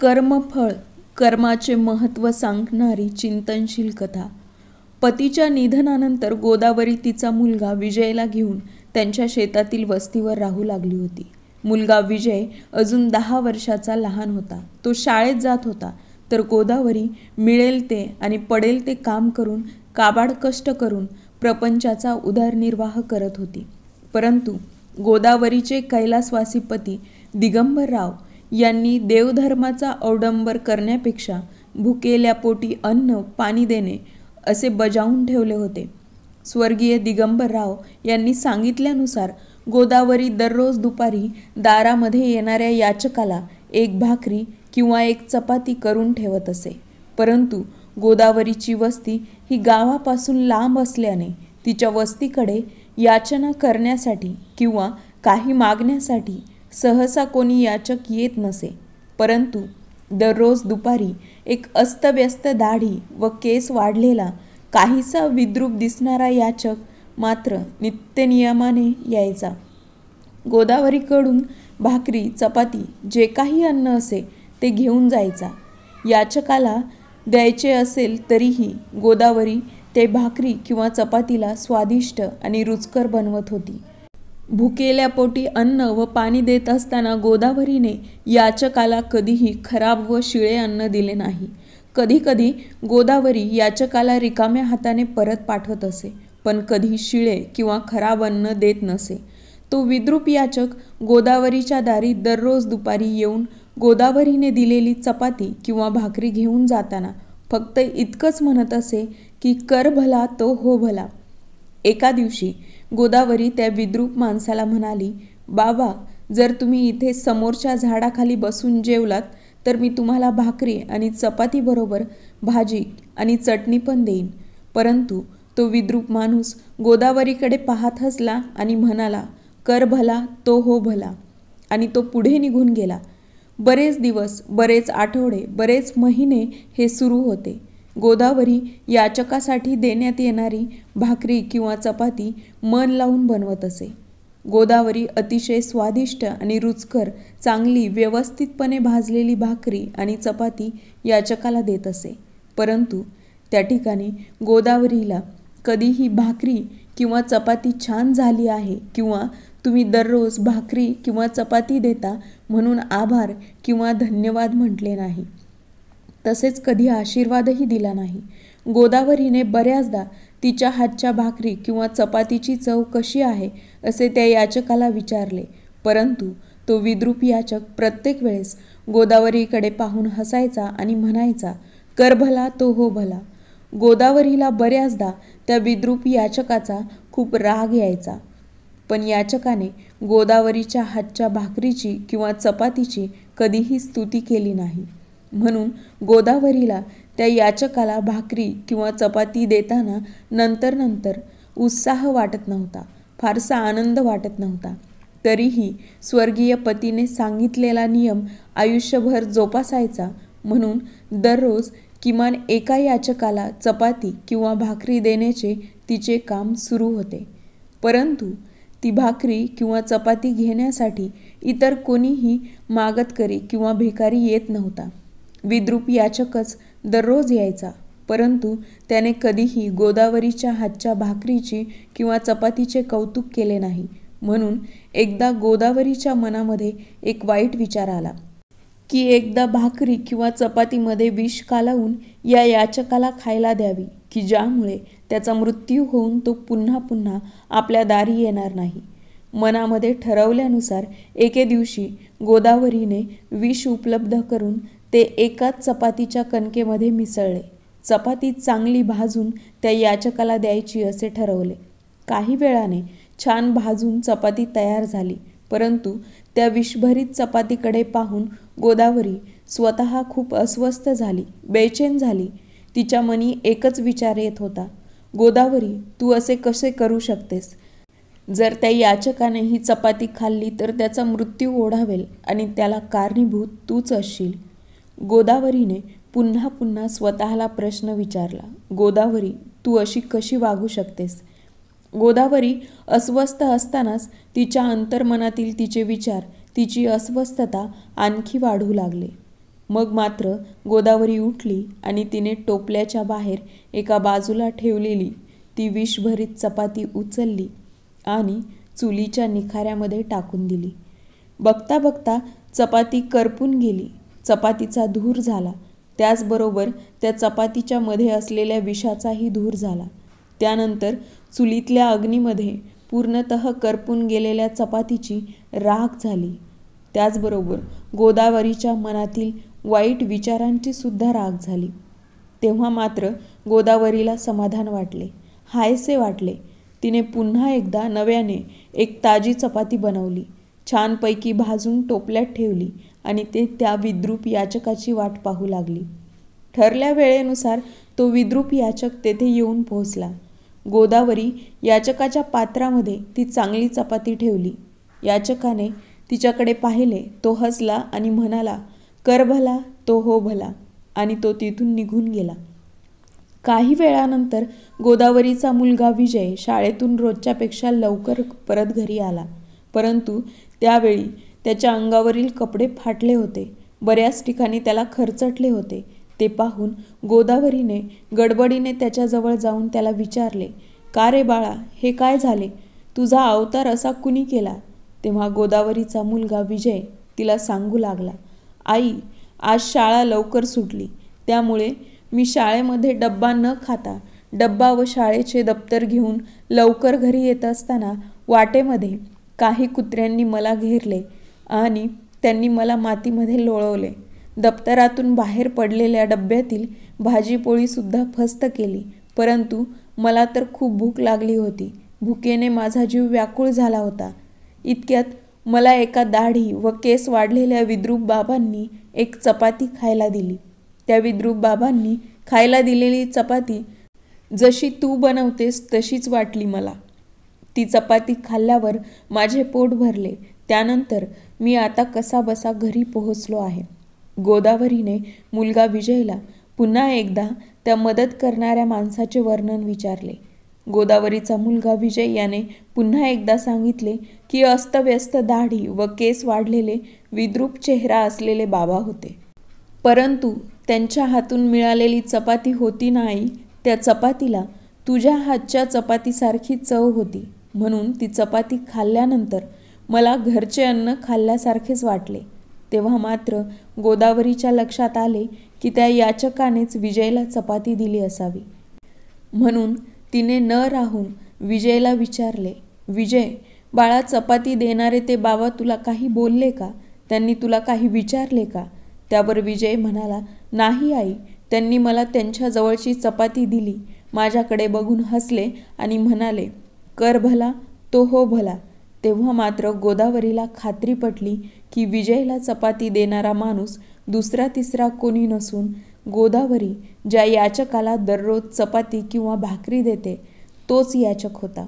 कर्मफळ कर्माचे महत्त्व सांगणारी चिंतनशील कथा। पतीच्या निधनानंतर गोदावरी तिचा मुलगा विजयला घेऊन त्यांच्या शेतातील वस्तीवर राहू लागली होती। मुलगा विजय अजून 10 वर्षाचा लहान होता। तो शाळेत जात होता, तर गोदावरी मिळेल ते आणि पडेल ते काम करून काबाड कष्ट करून प्रपंचाचा उदरनिर्वाह करत होती। परंतु गोदावरीचे कैलासवासी पती दिगंबरराव यांनी देवधर्माचा अवडंबर करण्यापेक्षा भुकेल्या पोटी अन्न पाणी देणे असे बजावून ठेवले होते। स्वर्गीय दिगंबरराव यांनी सांगितल्यानुसार गोदावरी दररोज दुपारी दारामध्ये येणाऱ्या याचकाला एक भाकरी किंवा एक चपाती करून ठेवत असे। परंतु गोदावरीची वस्ती ही गावापासून लांब असल्याने तिच्या वस्तीकडे याचना करण्यासाठी किंवा काही मागण्यासाठी सहसा कोणी याचक येत नसे। परंतु दररोज दुपारी एक अस्तव्यस्त दाढी व केस वाढलेला काहीसा विद्रूप दिसणारा याचक मात्र नित्यनियमाने यायचा। गोदावरीकडून भाकरी चपाती जे काही अन्न असे ते घेऊन जायचा। याचकाला द्यायचे असेल तरीही गोदावरी ते भाकरी किंवा चपातीला स्वादिष्ट आणि रुचकर बनवत होती। भुकेल्या पोटी अन्न व पाणी देत असताना गोदावरीने याचकाला कधीही खराब व शिळे अन्न दिले नाही। कधी कधी गोदावरी याचकाला रिकाम्या हाताने परत पाठवत असे, पण कधी शिळे किंवा खराब अन्न देत नसे। तो विद्रूप याचक गोदावरीच्या दारी दररोज दुपारी येऊन गोदावरीने दिलेली चपाती किंवा भाकरी घेऊन जाताना फक्त इतकंच म्हणत असे की कर भला तो हो भला। एका दिवशी गोदावरी त्या विद्रूप माणसाला म्हणाली, बाबा, जर तुम्ही इथे समोरच्या झाडाखाली बसून जेवलात तर मी तुम्हाला भाकरी आणि चपातीबरोबर भाजी आणि चटणी पण देईन। परंतु तो विद्रूप माणूस गोदावरीकडे पाहत हसला आणि म्हणाला, कर भला तो हो भला, आणि तो पुढे निघून गेला। बरेच दिवस, बरेच आठवडे, बरेच महिने हे सुरू होते। गोदावरी याचकासाठी देण्यात येणारी भाकरी किंवा चपाती मन लावून बनवत असे। गोदावरी अतिशय स्वादिष्ट आणि रुचकर चांगली व्यवस्थितपणे भाजलेली भाकरी आणि चपाती याचकाला देत असे। परंतु त्या ठिकाणी गोदावरीला कधीही भाकरी किंवा चपाती छान झाली आहे किंवा तुम्ही दररोज भाकरी किंवा चपाती देता म्हणून आभार किंवा धन्यवाद म्हटले नाही। तसेच कधी आशीर्वादही दिला नाही। गोदावरीने बऱ्याचदा तिच्या हातच्या भाकरी किंवा चपातीची चव कशी आहे असे त्या याचकाला विचारले, परंतु तो विद्रूप याचक प्रत्येक वेळेस गोदावरीकडे पाहून हसायचा आणि म्हणायचा, कर भला तो हो भला। गोदावरीला बऱ्याचदा त्या विद्रूप याचकाचा खूप राग यायचा, पण याचकाने गोदावरीच्या हातच्या भाकरीची किंवा चपातीची कधीही स्तुती केली नाही। म्हणून गोदावरीला त्या याचकाला भाकरी किंवा चपाती देताना नंतर उत्साह वाटत नव्हता, फारसा आनंद वाटत नव्हता। तरीही स्वर्गीय पतीने सांगितलेला नियम आयुष्यभर जोपासायचा म्हणून दररोज किमान एका याचकाला चपाती किंवा भाकरी देण्याचे तिचे काम सुरू होते। परंतु ती भाकरी किंवा चपाती घेण्यासाठी इतर कोणीही मागतकरी किंवा भिकारी येत नव्हता। विद्रूप याचकच दररोज यायचा, परंतु त्याने कधीही गोदावरीच्या हातच्या भाकरीची किंवा चपातीचे कौतुक केले नाही। म्हणून एकदा गोदावरीच्या मनामध्ये एक वाईट विचार आला की एकदा भाकरी किंवा चपातीमध्ये विष कालवून या याचकाला खायला द्यावी की ज्यामुळे त्याचा मृत्यू होऊन तो पुन्हा पुन्हा आपल्या दारी येणार नाही। मनामध्ये ठरवल्यानुसार एके दिवशी गोदावरीने विष उपलब्ध करून ते एकाच चपातीच्या कणकेमध्ये मिसळले। चपाती चांगली भाजून त्या याचकाला द्यायची असे ठरवले। काही वेळाने छान भाजून चपाती तयार झाली, परंतु त्या विषभरित चपातीकडे पाहून गोदावरी स्वतः खूप अस्वस्थ झाली, बेचैन झाली। तिच्या मनी एकच विचार येत होता, गोदावरी, तू असे कसे करू शकतेस? जर त्या याचकाने ही चपाती खाल्ली तर त्याचा मृत्यू ओढावेल आणि त्याला कारणीभूत तूच असशील। गोदावरीने पुन्हा पुन्हा स्वतःला प्रश्न विचारला, गोदावरी, तू अशी कशी वागू शकतेस? गोदावरी अस्वस्थ असतानाच तिच्या अंतर्मनातील तिचे विचार, तिची अस्वस्थता आणखी वाढू लागले। मग मात्र गोदावरी उठली आणि तिने टोपल्याच्या बाहेर एका बाजूला ठेवलेली ती विषभरीत चपाती उचलली आणि चुलीच्या निखाऱ्यामध्ये टाकून दिली. बघता बघता चपाती करपून गेली. चपातीचा धूर झाला. त्याचबरोबर त्या चपातीच्या मध्ये असलेल्या विषाचाही धूर झाला. त्यानंतर चुलीतल्या अग्नीमध्ये पूर्णतः करपून गेलेल्या चपातीची राख झाली. त्याचबरोबर गोदावरीच्या मनातील वाईट विचारांची सुद्धा राख झाली. तेव्हा मात्र गोदावरीला समाधान वाटले, हायसे वाटले. तिने पुन्हा एकदा नव्याने एक ताजी चपाती बनवली, छानपैकी भाजून टोपल्यात ठेवली आणि ते त्या विद्रूप याचकाची वाट पाहू लागली. ठरल्या वेळेनुसार तो विद्रूप याचक तेथे येऊन पोहोचला. गोदावरी याचकाच्या पात्रामध्ये ती चांगली चपाती ठेवली. याचकाने तिच्याकडे पाहिले. तो हसला आणि म्हणाला, कर भला तो हो भला, आणि तो तिथून निघून गेला. काही वेळानंतर गोदावरीचा मुलगा विजय शाळेतून रोजच्यापेक्षा लवकर परत घरी आला. परंतु त्यावेळी त्याच्या अंगावरील कपडे फाटले होते. बऱ्याच ठिकाणी त्याला खरचटले होते. ते पाहून गोदावरीने गडबडीने त्याच्याजवळ जाऊन त्याला विचारले, का रे बाळा, हे काय झाले? तुझा अवतार असा कुणी केला? तेव्हा गोदावरीचा मुलगा विजय तिला सांगू लागला, आई, आज शाळा लवकर सुटली, त्यामुळे मी शाळेमध्ये डब्बा न खाता डब्बा व शाळेचे दप्तर घेऊन लवकर घरी येत असताना वाटेमध्ये काही कुत्र्यांनी मला घेरले आणि त्यांनी मला मातीमध्ये लोळवले. दप्तरातून बाहेर पडलेल्या डब्यातील भाजीपोळीसुद्धा फस्त केली. परंतु मला तर खूप भूक लागली होती. भुकेने माझा जीव व्याकुळ झाला होता. इतक्यात मला एका दाढी व केस वाढलेल्या विद्रूप बाबांनी एक चपाती खायला दिली. त्या विद्रूप बाबांनी खायला दिलेली चपाती जशी तू बनवतेस तशीच वाटली मला. ती चपाती खाल्ल्यावर माझे पोट भरले. त्यानंतर मी आता कसाबसा घरी पोहोचलो आहे. गोदावरीने मुलगा विजयला पुन्हा एकदा त्या मदत करणाऱ्या माणसाचे वर्णन विचारले. गोदावरीचा मुलगा विजय याने पुन्हा एकदा सांगितले की अस्तव्यस्त दाढी व केस वाढलेले विद्रूप चेहरा असलेले बाबा होते. परंतु त्यांच्या हातून मिळालेली चपाती होती नाही, त्या चपातीला तुझ्या हातच्या चपातीसारखी चव होती. म्हणून ती चपाती खाल्ल्यानंतर मला घरचे अन्न खाल्ल्यासारखेच वाटले. तेव्हा मात्र गोदावरीच्या लक्षात आले की त्या याचकानेच विजयला चपाती दिली असावी. म्हणून तिने न राहून विजयला विचारले, विजय बाळा, चपाती देणारे ते बाबा तुला काही बोलले का? त्यांनी तुला काही विचारले का? त्यावर विजय म्हणाला, नाही आई, त्यांनी मला त्यांच्या जवळची चपाती दिली, माझ्याकडे बघून हसले आणि म्हणाले, कर भला तो हो भला. तेव्हा मात्र गोदावरीला खात्री पटली की विजयला चपाती देणारा माणूस दुसरा तिसरा कोणी नसून गोदावरी ज्या याचकाला दररोज चपाती किंवा भाकरी देते तोच याचक होता.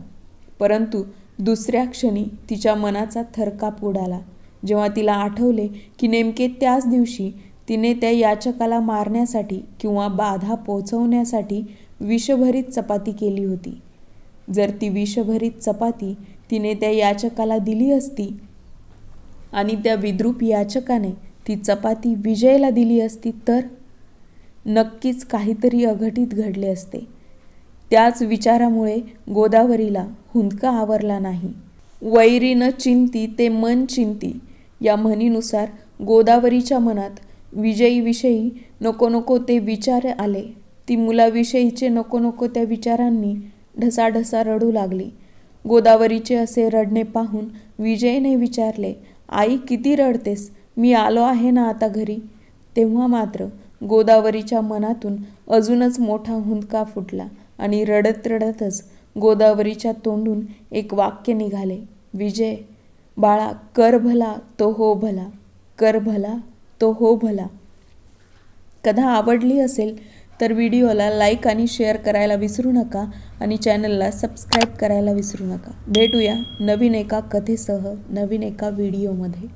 परंतु दुसऱ्या क्षणी तिच्या मनाचा थरकाप उडाला जेव्हा तिला आठवले की नेमके त्याच दिवशी तिने त्या याचकाला मारण्यासाठी किंवा बाधा पोचवण्यासाठी विषभरीत चपाती केली होती. जर ती विषभरीत चपाती तिने त्या याचकाला दिली असती आणि त्या विद्रूप याचकाने ती चपाती विजयला दिली असती तर नक्कीच काहीतरी अघटित घडले असते. त्याच विचारामुळे गोदावरीला हुंदका आवरला नाही. वैरी न चिंती ते मन चिंती या म्हणीनुसार गोदावरीच्या मनात विजयीविषयी नको नको ते विचार आले. ती मुलाविषयीचे नको नको त्या विचारांनी ढसाढसा रडू लागली. गोदावरीचे असे रडणे पाहून विजयने विचारले, आई किती रडतेस? मी आलो आहे ना आता घरी. तेव्हा मात्र गोदावरीच्या मनातून अजूनच मोठा हुंदका फुटला आणि रडत रडतच गोदावरीच्या तोंडून एक वाक्य निघाले, विजय बाळा, कर भला तो हो भला, कर भला तो हो भला. कथा आवडली असेल तर व्हिडिओला लाईक आणि शेअर करायला विसरू नका आणि चॅनलला सबस्क्राईब करायला विसरू नका. भेटूया नवीन एका कथेसह नवीन एका व्हिडिओमध्ये.